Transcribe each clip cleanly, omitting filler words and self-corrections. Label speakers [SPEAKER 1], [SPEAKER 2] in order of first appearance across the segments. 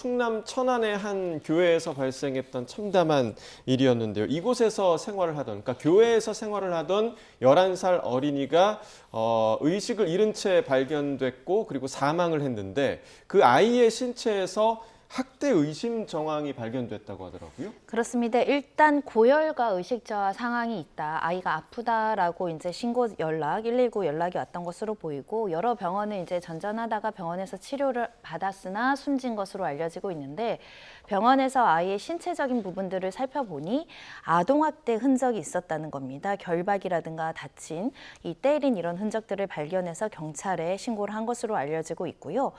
[SPEAKER 1] 충남 천안의 한 교회에서 발생했던 참담한 일이었는데요. 이곳에서 생활을 하던, 그러니까 교회에서 생활을 하던 11살 어린이가 의식을 잃은 채 발견됐고 그리고 사망을 했는데 그 아이의 신체에서 학대 의심 정황이 발견됐다고 하더라고요.
[SPEAKER 2] 그렇습니다. 일단 고열과 의식저하 상황이 있다. 아이가 아프다라고 이제 신고 119 연락이 왔던 것으로 보이고 여러 병원을 이제 전전하다가 병원에서 치료를 받았으나 숨진 것으로 알려지고 있는데 병원에서 아이의 신체적인 부분들을 살펴보니 아동학대 흔적이 있었다는 겁니다. 결박이라든가 다친, 이 때린 이런 흔적들을 발견해서 경찰에 신고를 한 것으로 알려지고 있고요.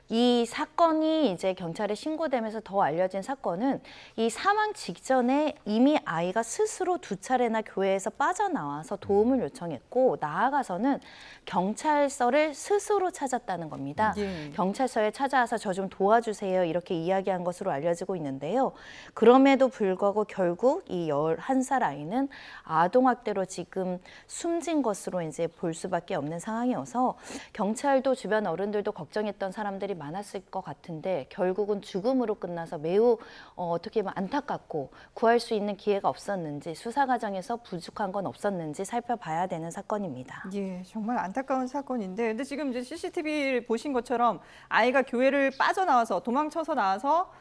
[SPEAKER 2] 이 사건이 이제 경찰에 신고되면서 더 알려진 사건은 이 사망 직전에 이미 아이가 스스로 2차례나 교회에서 빠져나와서 도움을 요청했고 나아가서는 경찰서를 스스로 찾았다는 겁니다. 경찰서에 찾아와서 저 좀 도와주세요 이렇게 이야기한 것으로 알려지고 있는데요. 그럼에도 불구하고 결국 이 11살 아이는 아동학대로 지금 숨진 것으로 이제 볼 수밖에 없는 상황이어서 경찰도 주변 어른들도 걱정했던 사람들이 많았을 것 같은데 결국은 죽음으로 끝나서 매우 어떻게 보면 안타깝고 구할 수 있는 기회가 없었는지 수사 과정에서 부족한 건 없었는지 살펴봐야 되는 사건입니다.
[SPEAKER 3] 예, 정말 안타까운 사건인데, 근데 지금 이제 CCTV를 보신 것처럼 아이가 교회를 빠져나와서 도망쳐서 나와서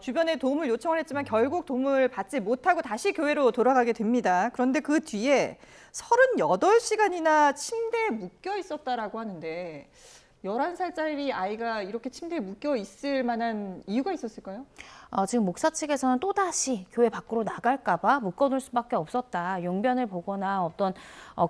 [SPEAKER 3] 주변에 도움을 요청을 했지만 결국 도움을 받지 못하고 다시 교회로 돌아가게 됩니다. 그런데 그 뒤에 38시간이나 침대에 묶여 있었다라고 하는데 11살짜리 아이가 이렇게 침대에 묶여 있을 만한 이유가 있었을까요?
[SPEAKER 2] 지금 목사 측에서는 또다시 교회 밖으로 나갈까 봐 묶어둘 수밖에 없었다. 용변을 보거나 어떤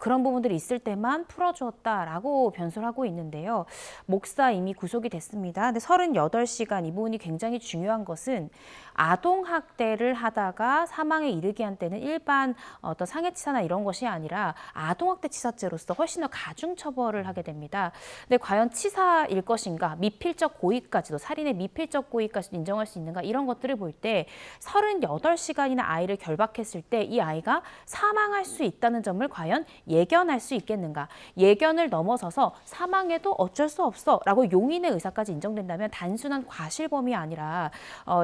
[SPEAKER 2] 그런 부분들이 있을 때만 풀어주었다라고 변수를 하고 있는데요. 목사 이미 구속이 됐습니다. 근데 38시간 이 부분이 굉장히 중요한 것은 아동학대를 하다가 사망에 이르게 한 때는 일반 어떤 상해치사나 이런 것이 아니라 아동학대 치사죄로서 훨씬 더 가중처벌을 하게 됩니다. 근데 과연 치사일 것인가, 미필적 고의까지도, 살인의 미필적 고의까지도 인정할 수 있는가 이런 것들을 볼 때 38시간이나 아이를 결박했을 때 이 아이가 사망할 수 있다는 점을 과연 예견할 수 있겠는가. 예견을 넘어서서 사망해도 어쩔 수 없어 라고 용인의 의사까지 인정된다면 단순한 과실범이 아니라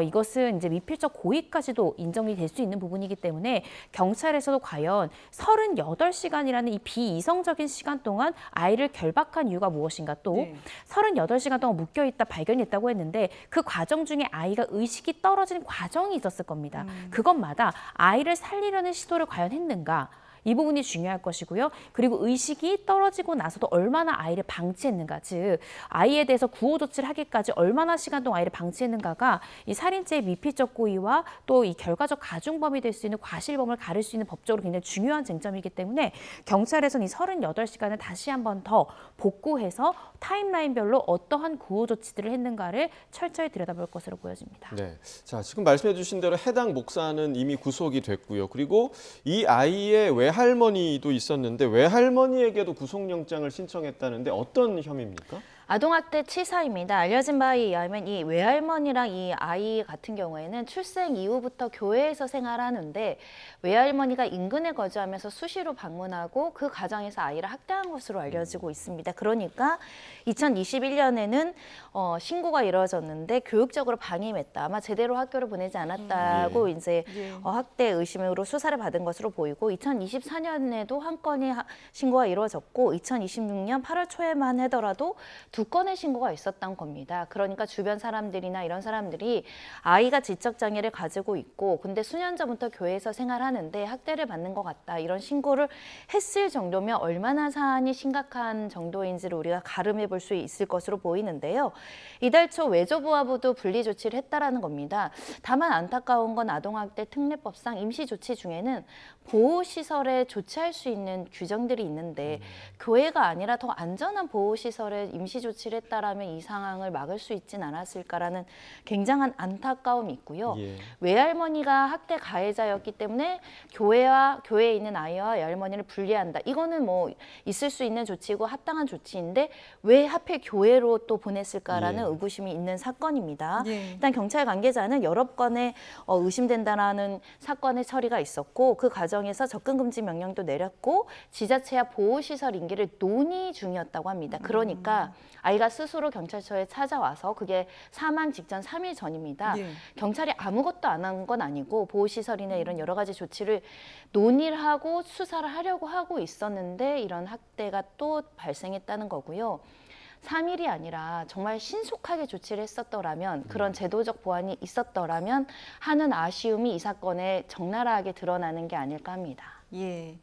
[SPEAKER 2] 이것은 이제 미필적 고의까지도 인정이 될 수 있는 부분이기 때문에 경찰에서도 과연 38시간이라는 이 비이성적인 시간 동안 아이를 결박한 이유가 무엇인가, 또 38시간 동안 묶여있다 발견했다고 했는데 그 과정 중에 아이가 의식이 떨어지는 과정이 있었을 겁니다. 그것마다 아이를 살리려는 시도를 과연 했는가, 이 부분이 중요할 것이고요. 그리고 의식이 떨어지고 나서도 얼마나 아이를 방치했는가, 즉 아이에 대해서 구호 조치를 하기까지 얼마나 시간 동안 아이를 방치했는가가 이 살인죄의 미필적 고의와 또 이 결과적 가중범이 될 수 있는 과실범을 가릴 수 있는 법적으로 굉장히 중요한 쟁점이기 때문에 경찰에서는 이 38시간을 다시 한 번 더 복구해서 타임라인별로 어떠한 구호 조치들을 했는가를 철저히 들여다볼 것으로 보여집니다.
[SPEAKER 1] 네, 자 지금 말씀해 주신 대로 해당 목사는 이미 구속이 됐고요. 그리고 이 아이의 외할머니도 있었는데 외할머니에게도 구속영장을 신청했다는데 어떤 혐의입니까?
[SPEAKER 2] 아동학대 치사입니다. 알려진 바에 의하면 이 외할머니랑 이 아이 같은 경우에는 출생 이후부터 교회에서 생활하는데 외할머니가 인근에 거주하면서 수시로 방문하고 그 과정에서 아이를 학대한 것으로 알려지고 있습니다. 그러니까 2021년에는 신고가 이루어졌는데 교육적으로 방임했다. 아마 제대로 학교를 보내지 않았다고 이제 학대 의심으로 수사를 받은 것으로 보이고 2024년에도 한 건의 신고가 이루어졌고 2026년 8월 초에만 하더라도 2건의 신고가 있었던 겁니다. 그러니까 주변 사람들이나 이런 사람들이 아이가 지적장애를 가지고 있고 근데 수년 전부터 교회에서 생활하는데 학대를 받는 것 같다. 이런 신고를 했을 정도면 얼마나 사안이 심각한 정도인지를 우리가 가름해 볼 수 있을 것으로 보이는데요. 이달 초 외조부하고도 분리 조치를 했다라는 겁니다. 다만 안타까운 건 아동학대 특례법상 임시조치 중에는 보호시설에 조치할 수 있는 규정들이 있는데 교회가 아니라 더 안전한 보호시설에 임시조치를 했다라면 이 상황을 막을 수 있진 않았을까라는 굉장한 안타까움이 있고요. 외할머니가 학대 가해자였기 때문에 교회에 있는 아이와 외할머니를 분리한다. 이거는 뭐 있을 수 있는 조치고 합당한 조치인데 왜 하필 교회로 또 보냈을까라는 의구심이 있는 사건입니다. 일단 경찰 관계자는 여러 건의 의심된다라는 사건의 처리가 있었고 그 과정에서 접근금지 명령도 내렸고 지자체와 보호시설 인계를 논의 중이었다고 합니다. 그러니까
[SPEAKER 4] 아이가 스스로 경찰서에 찾아와서 그게 사망 직전 3일 전입니다.
[SPEAKER 3] 예.
[SPEAKER 4] 경찰이 아무것도 안 한 건 아니고 보호시설이나 이런 여러 가지 조치를 논의를 하고 수사를 하려고 하고 있었는데 이런 학대가 또 발생했다는 거고요. 3일이 아니라 정말 신속하게 조치를 했었더라면 그런 제도적 보완이 있었더라면 하는 아쉬움이 이 사건에 적나라하게 드러나는 게 아닐까 합니다.
[SPEAKER 3] 예.